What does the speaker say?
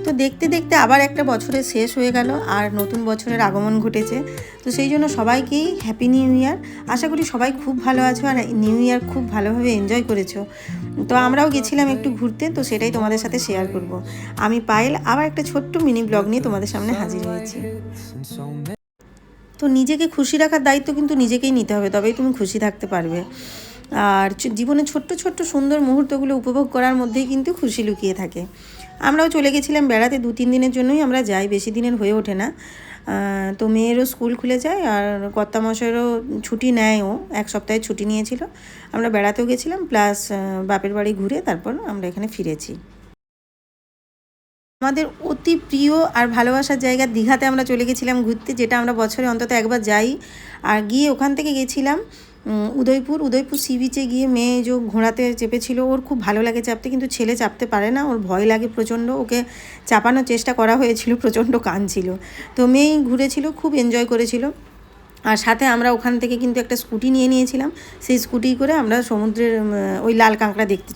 তো দেখতে দেখতে আবার একটা বছরের শেষ হয়ে গেল আর নতুন বছরের আগমন ঘটেছে। তো সেই জন্য সবাইকেই হ্যাপি নিউ ইয়ার। আশা করি সবাই খুব ভালো আছো আর নিউ ইয়ার খুব ভালোভাবে এনজয় করেছো। তো আমরাও গেছিলাম একটু ঘুরতে, তো সেটাই তোমাদের সাথে শেয়ার করব। আমি পায়েল আবার একটা ছোট্ট মিনি ব্লগ নিয়ে তোমাদের সামনে হাজির হয়েছি। তো নিজেকে খুশি রাখার দায়িত্ব কিন্তু নিজেকেই নিতে হবে, তবেই তুমি খুশি থাকতে পারবে। আর জীবনে ছোট্ট ছোট্ট সুন্দর মুহূর্তগুলো উপভোগ করার মধ্যেই কিন্তু খুশি লুকিয়ে থাকে। আমরাও চলে গেছিলাম বেড়াতে, 2-3 দিনের জন্যই আমরা যাই, বেশি দিনের হয়ে ওঠে না। তো মেয়েরও স্কুল খুলে যায় আর কর্তামশাইয়েরও ছুটি নেয়, ও 1 সপ্তাহের ছুটি নিয়েছিল। আমরা বেড়াতেও গেছিলাম, প্লাস বাপের বাড়ি ঘুরে তারপর আমরা এখানে ফিরেছি। আমাদের অতি প্রিয় আর ভালোবাসার জায়গা দীঘাতে আমরা চলে গেছিলাম ঘুরতে, যেটা আমরা বছরে অন্তত একবার যাই। আর গিয়ে ওখান থেকে গেছিলাম উদয়পুর সি বিচে গিয়ে মেয়ে যে ঘোড়াতে চেপেছিল, ওর খুব ভালো লাগে চাপতে, কিন্তু ছেলে চাপতে পারে না, ওর ভয় লাগে প্রচণ্ড। ওকে চাপানোর চেষ্টা করা হয়েছিল, প্রচণ্ড কাঁদছিল। তো মেয়েই ঘুরেছিল, খুব এনজয় করেছিল। আর সাথে আমরা ওখান থেকে কিন্তু একটা স্কুটি নিয়ে নিয়েছিলাম, সেই স্কুটি করে আমরা সমুদ্রের ওই লাল কাঁকড়া দেখতে